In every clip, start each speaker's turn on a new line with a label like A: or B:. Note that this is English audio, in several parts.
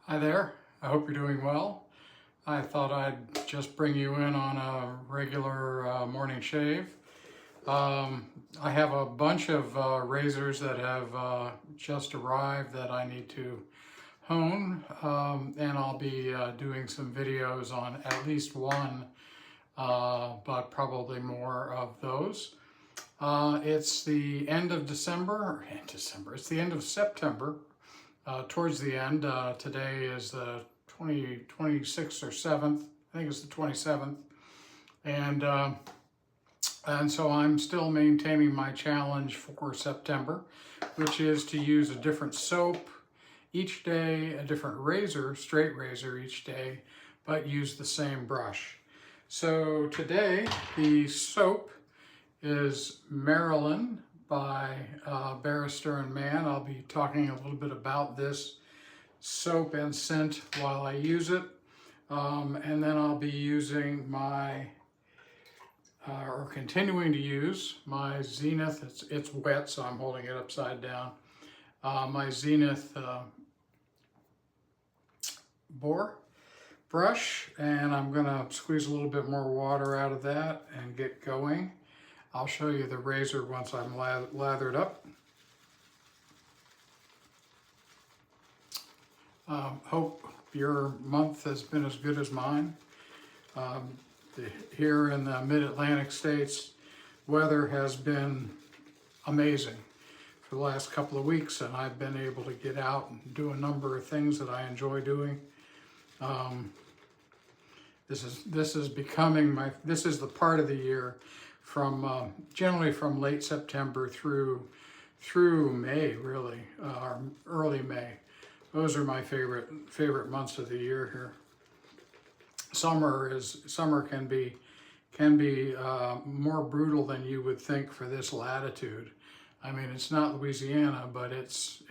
A: Hi there, I hope you're doing well. I thought I'd just bring you in on a regular morning shave. I have a bunch of razors that have just arrived that I need to hone, and I'll be doing some videos on at least one, but probably more of those. It's the end of December, it's the end of September. Towards the end, today is the 26th or 7th, I think it's the 27th, and so I'm still maintaining my challenge for September, which is to use a different soap each day, a different razor, straight razor each day, but use the same brush. So today, the soap is Marilyn by Barrister and Mann. I'll be talking a little bit about this soap and scent while I use it. And then I'll be using my, or continuing to use my Zenith. It's wet, so I'm holding it upside down. My Zenith boar brush, and I'm gonna squeeze a little bit more water out of that and get going. I'll show you the razor once I'm lathered up. Hope your month has been as good as mine. Here in the mid-Atlantic states, weather has been amazing for the last couple of weeks, and I've been able to get out and do a number of things that I enjoy doing. This is the part of the year from generally from late September through May, really, or early May. Those are my favorite months of the year here. Summer can be more brutal than you would think for this latitude. I mean, it's not Louisiana, but it's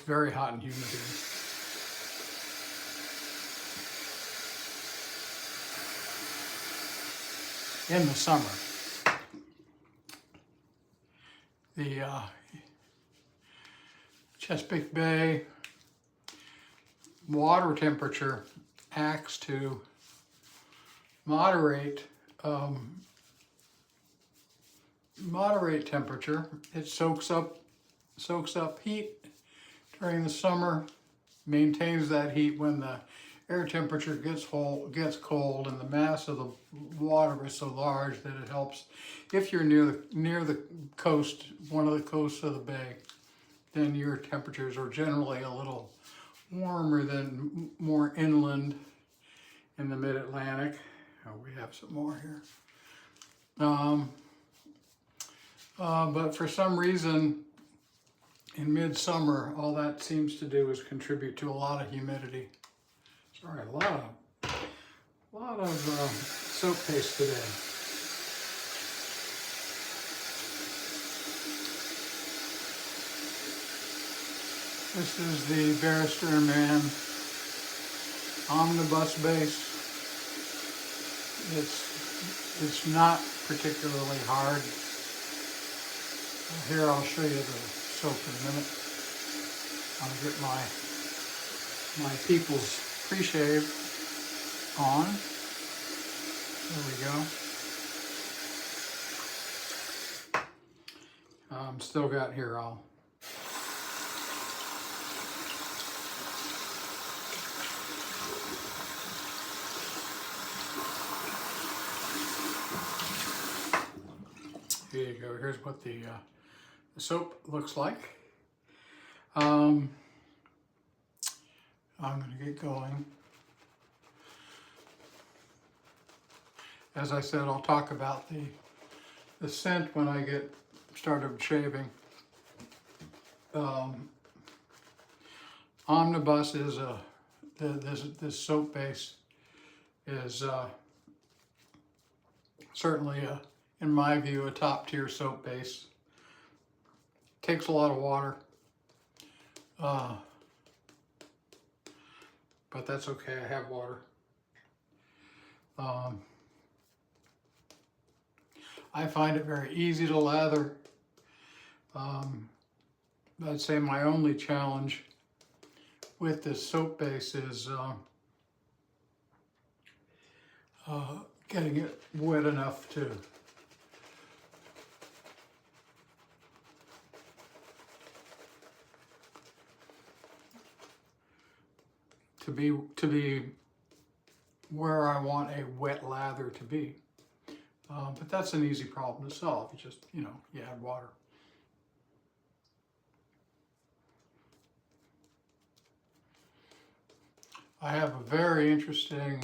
A: very hot and humid here. In the summer. The Chesapeake Bay water temperature acts to moderate temperature. It soaks up heat during the summer, maintains that heat when the air temperature gets cold, and the mass of the water is so large that it helps. If you're near the coast, one of the coasts of the bay, then your temperatures are generally a little warmer than more inland in the mid-Atlantic. Oh, we have some more here. But for some reason, in midsummer, all that seems to do is contribute to a lot of humidity. Sorry, a lot of soap paste today. This is the Barrister and Mann omnibus base. It's not particularly hard. Here, I'll show you the soap in a minute. I'll get my people's pre-shave on. There we go. Still got here, here you go. Here's what the soap looks like. I'm going to get going. As I said, I'll talk about the scent when I get started shaving. Omnibus is this soap base is certainly in my view, a top-tier soap base. Takes a lot of water. But that's okay, I have water. I find it very easy to lather. I'd say my only challenge with this soap base is getting it wet enough to be where I want a wet lather to be. But that's an easy problem to solve. You just, you add water. I have a very interesting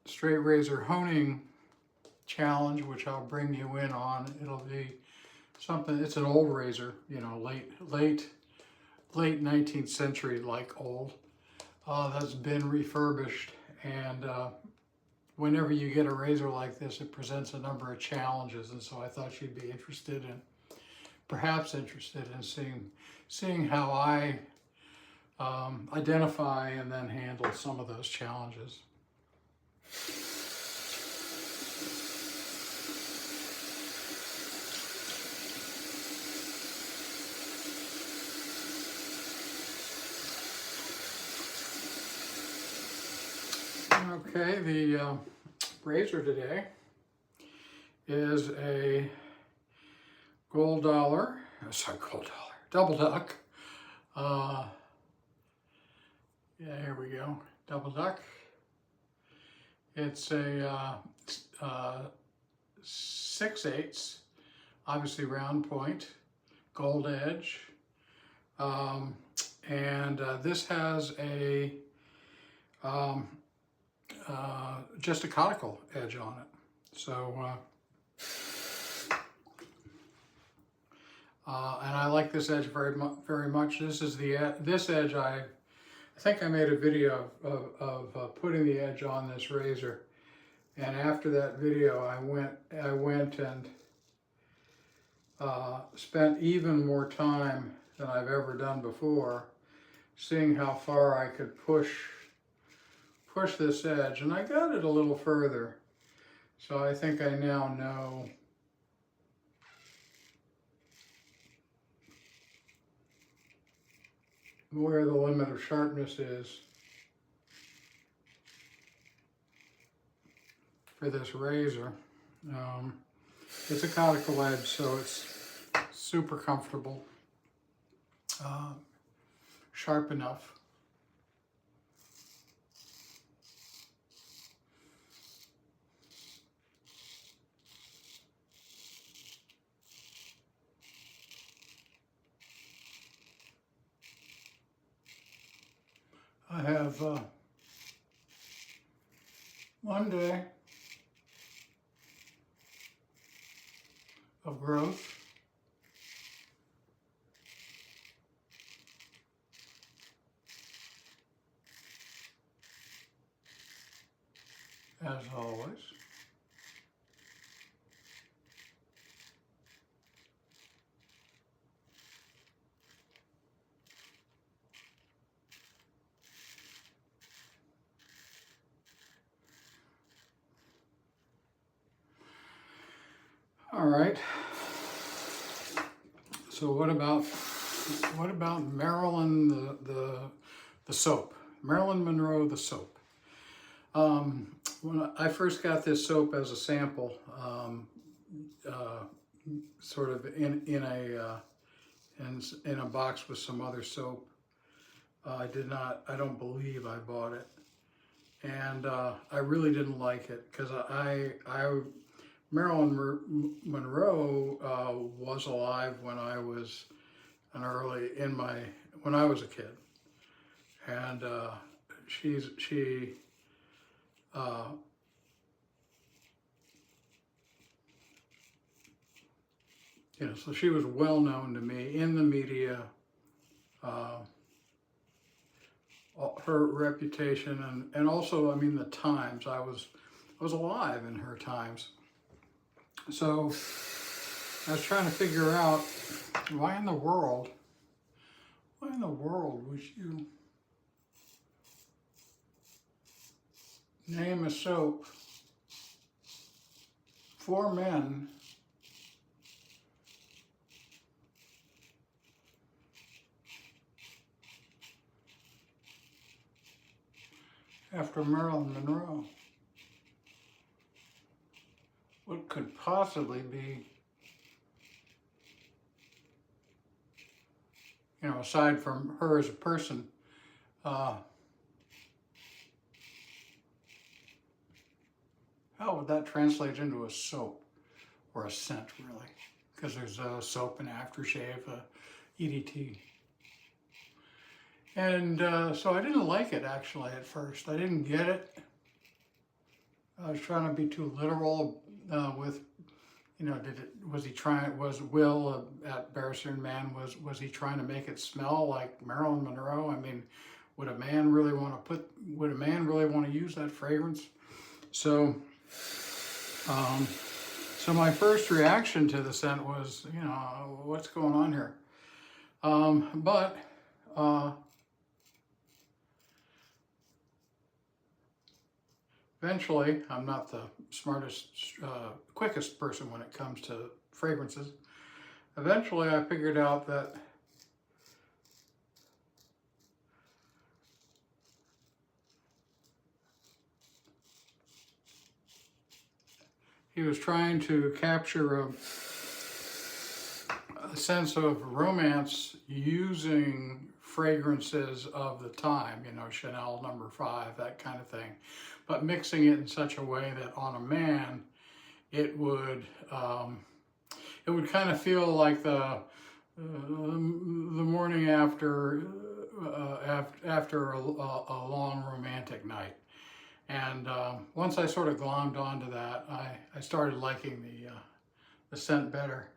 A: straight razor honing challenge, which I'll bring you in on. It'll be something, it's an old razor, late 19th century, like old, that's been refurbished. And whenever you get a razor like this, it presents a number of challenges. And so I thought you'd be perhaps interested in seeing how I identify and then handle some of those challenges. Okay, the razor today is a Dubl Duck. Yeah, here we go, Dubl Duck. It's a 6/8, obviously round point, gold edge, and this has a just a conical edge on it. So, and I like this edge very much. This is this edge. I think I made a video of putting the edge on this razor, and after that video, I went and spent even more time than I've ever done before, seeing how far I could push this edge, and I got it a little further. So I think I now know where the limit of sharpness is for this razor. It's a conical edge, so it's super comfortable, sharp enough. I have one day of growth, as always. All right. So what about Marilyn the soap? Marilyn Monroe the soap. When I first got this soap as a sample, sort of in a box with some other soap, I don't believe I bought it, and I really didn't like it because Marilyn Monroe was alive when I was when I was a kid, and so she was well known to me in the media. Her reputation and also, I mean, the times. I was alive in her times. So I was trying to figure out why in the world would you name a soap for men after Marilyn Monroe. What could possibly be, you know, aside from her as a person, how would that translate into a soap or a scent, really? Because there's a soap and aftershave, EDT. And so I didn't like it, actually, at first. I didn't get it. I was trying to be too literal with, you know, was Will at Barrister and Mann, was he trying to make it smell like Marilyn Monroe? I mean, would a man really want to use that fragrance? So, so my first reaction to the scent was, you know, what's going on here? But eventually, I'm not the smartest, quickest person when it comes to fragrances. Eventually, I figured out that he was trying to capture a sense of romance using fragrances of the time, you know, Chanel No. 5, that kind of thing, but mixing it in such a way that on a man, it would kind of feel like the morning after a long romantic night. And once I sort of glommed onto that, I started liking the scent better.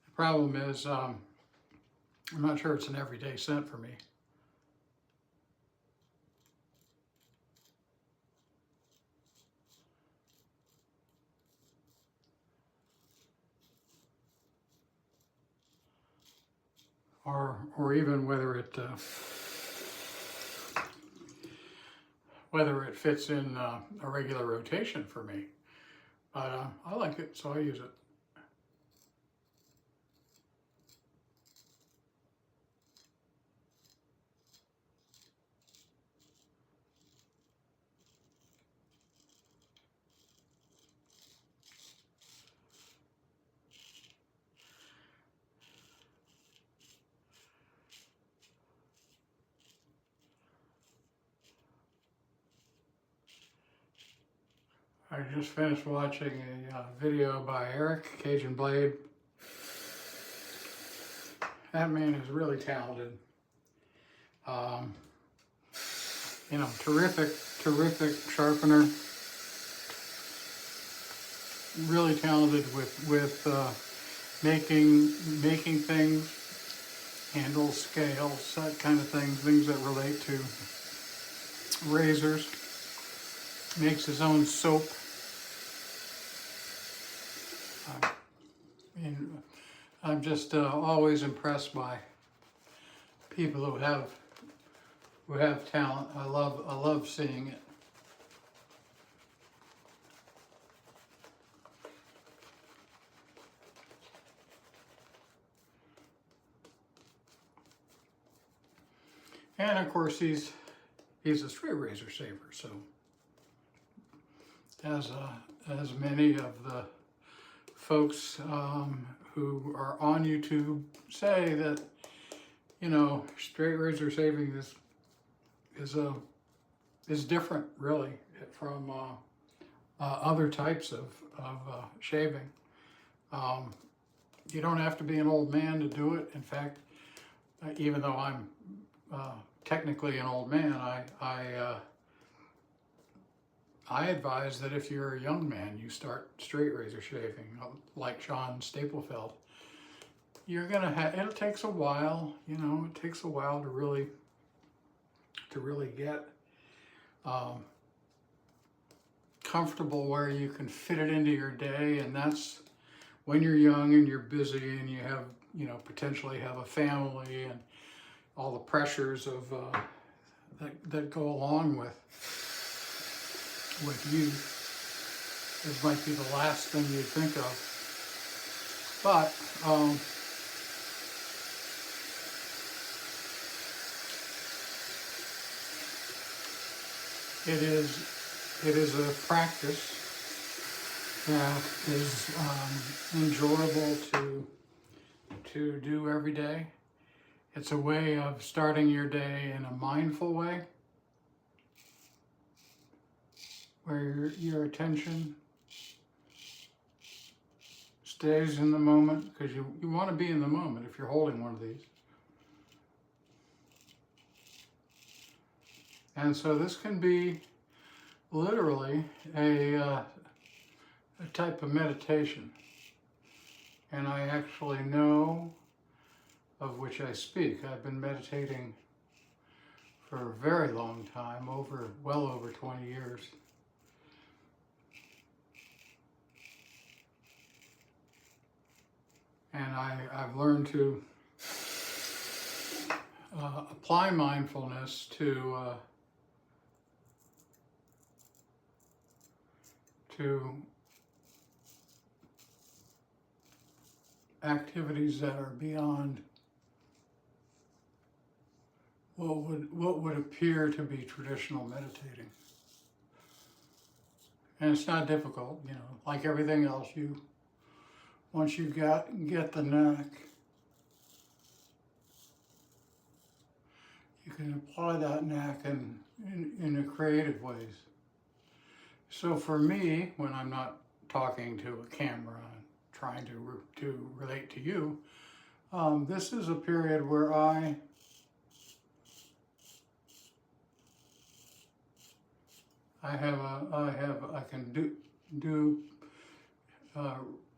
A: The problem is, I'm not sure it's an everyday scent for me. Or even whether it fits in a regular rotation for me. But I like it, so I use it. I just finished watching a video by Eric, Cajun Blade. That man is really talented. You know, terrific sharpener. Really talented with making things, handles, scales, that kind of things that relate to razors. Makes his own soap. And I'm just always impressed by people who have talent. I love seeing it. And of course, he's a straight razor saver, so as many of the folks who are on YouTube say, that, you know, straight razor saving is different, really, from other types of shaving. You don't have to be an old man to do it. In fact, even though I'm technically an old man, I advise that if you're a young man, you start straight razor shaving, like John Staplefeld. You're gonna have, it takes a while, you know, it takes a while to really get comfortable where you can fit it into your day. And that's when you're young and you're busy and you have, you know, potentially have a family and all the pressures of that go along with youth. This might be the last thing you'd think of. But it is a practice that is enjoyable to do every day. It's a way of starting your day in a mindful way, where your attention stays in the moment, because you want to be in the moment if you're holding one of these. And so this can be literally a type of meditation. And I actually know of which I speak. I've been meditating for a very long time, well over 20 years. And I've learned to apply mindfulness to activities that are beyond what would appear to be traditional meditating. And it's not difficult, you know, like everything else. Once you get the knack, you can apply that knack in a creative ways. So for me, when I'm not talking to a camera and trying to relate to you, this is a period where I can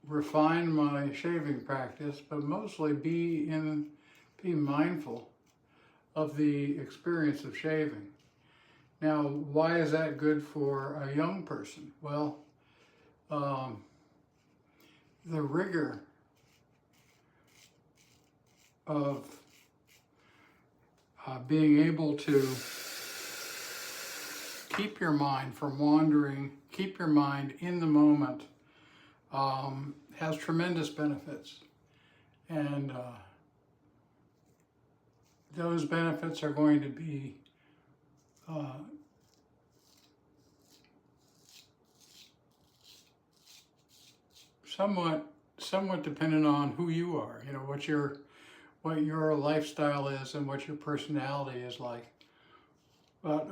A: refine my shaving practice, but mostly be mindful of the experience of shaving. Now, why is that good for a young person? Well, the rigor of being able to keep your mind from wandering, keep your mind in the moment, has tremendous benefits. And those benefits are going to be somewhat dependent on who you are, you know, what your lifestyle is and what your personality is like. But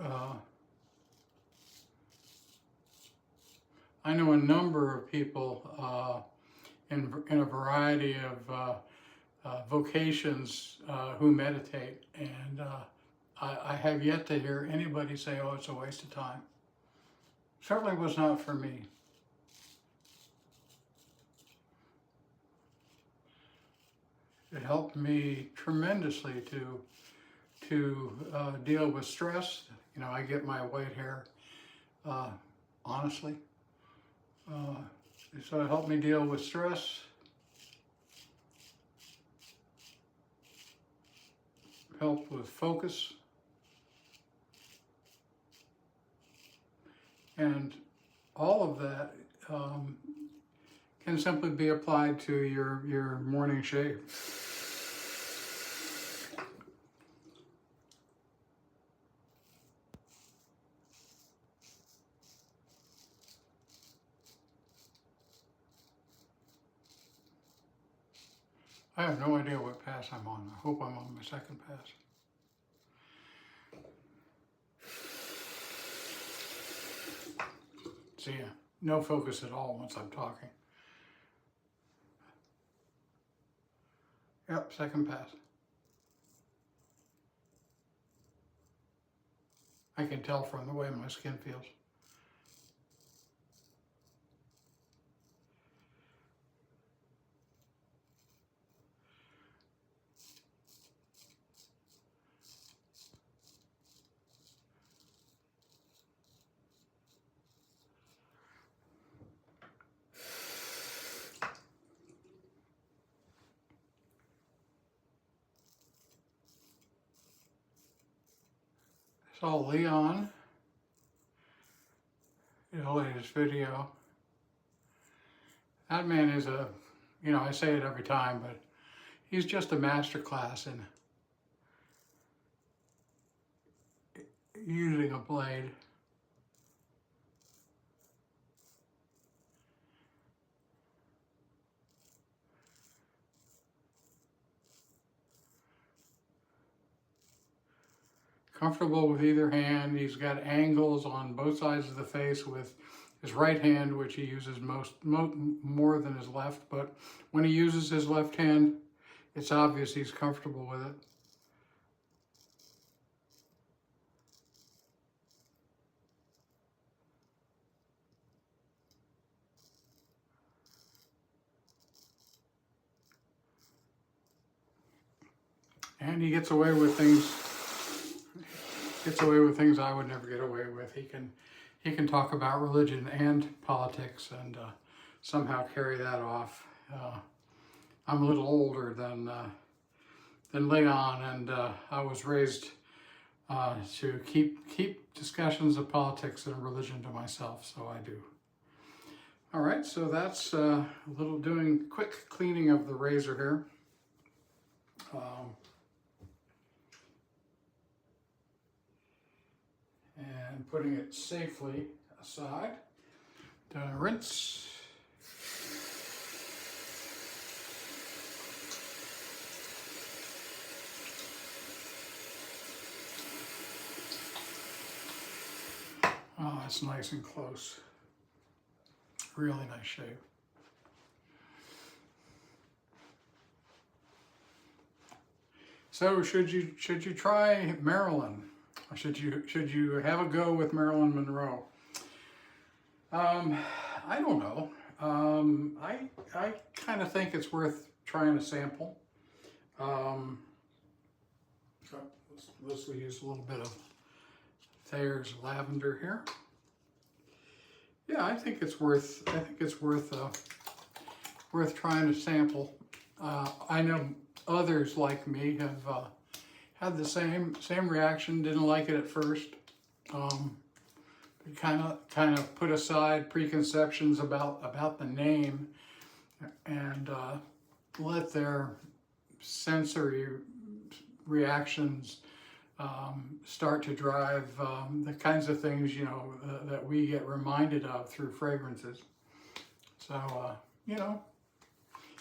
A: I know a number of people in a variety of vocations who meditate, and I have yet to hear anybody say, oh, it's a waste of time. Certainly was not for me. It helped me tremendously to deal with stress. You know, I get my white hair, honestly. So it helped me deal with stress. Helped with focus. And all of that can simply be applied to your morning shave. I have no idea what pass I'm on. I hope I'm on my second pass. See, no focus at all once I'm talking. Yep, second pass. I can tell from the way my skin feels. So Leon, his latest video, That man is a, you know, I say it every time, but he's just a master class in using a blade. Comfortable with either hand. He's got angles on both sides of the face with his right hand, which he uses more than his left, but when he uses his left hand, it's obvious he's comfortable with it. And he gets away with things I would never get away with. He can talk about religion and politics and somehow carry that off. I'm a little older than Leon, and I was raised to keep discussions of politics and religion to myself, so I do. All right, so that's a little doing quick cleaning of the razor here. And putting it safely aside. Done a rinse. Oh, it's nice and close. Really nice shave. So should you try Marilyn? Or should you have a go with Marilyn Monroe? I don't know. I kind of think it's worth trying a sample. Let's use a little bit of Thayer's lavender here. Yeah, I think it's worth worth trying to sample. I know others like me have had the same reaction. Didn't like it at first. Kind of put aside preconceptions about the name and let their sensory reactions start to drive the kinds of things, you know, that we get reminded of through fragrances. So, you know,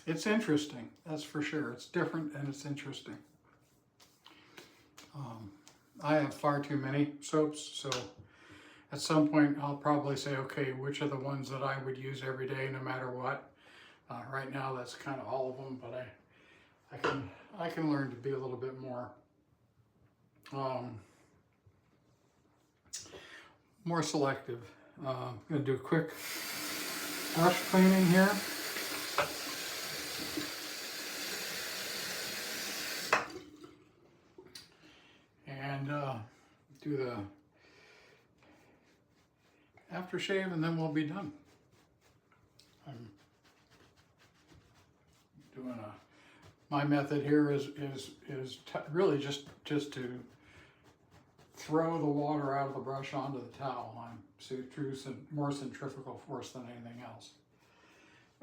A: it's interesting, that's for sure. It's different and it's interesting. I have far too many soaps, so at some point I'll probably say, okay, which are the ones that I would use every day no matter what. Right now that's kind of all of them, but I can learn to be a little bit more more selective. I'm going to do a quick brush cleaning here. And do the aftershave, and then we'll be done. I'm doing my method here is really just to throw the water out of the brush onto the towel. I'm more centrifugal force than anything else.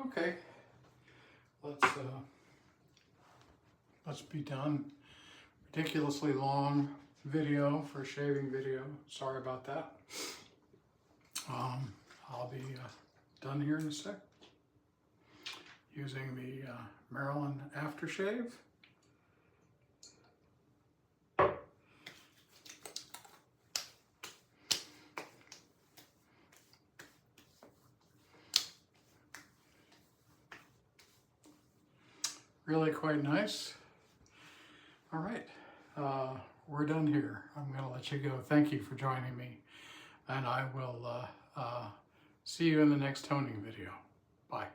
A: Okay, let's be done. Ridiculously long video for a shaving video. Sorry about that. I'll be done here in a sec using the Marilyn aftershave. Really quite nice. All right, we're done here. I'm going to let you go. Thank you for joining me, and I will see you in the next toning video. Bye.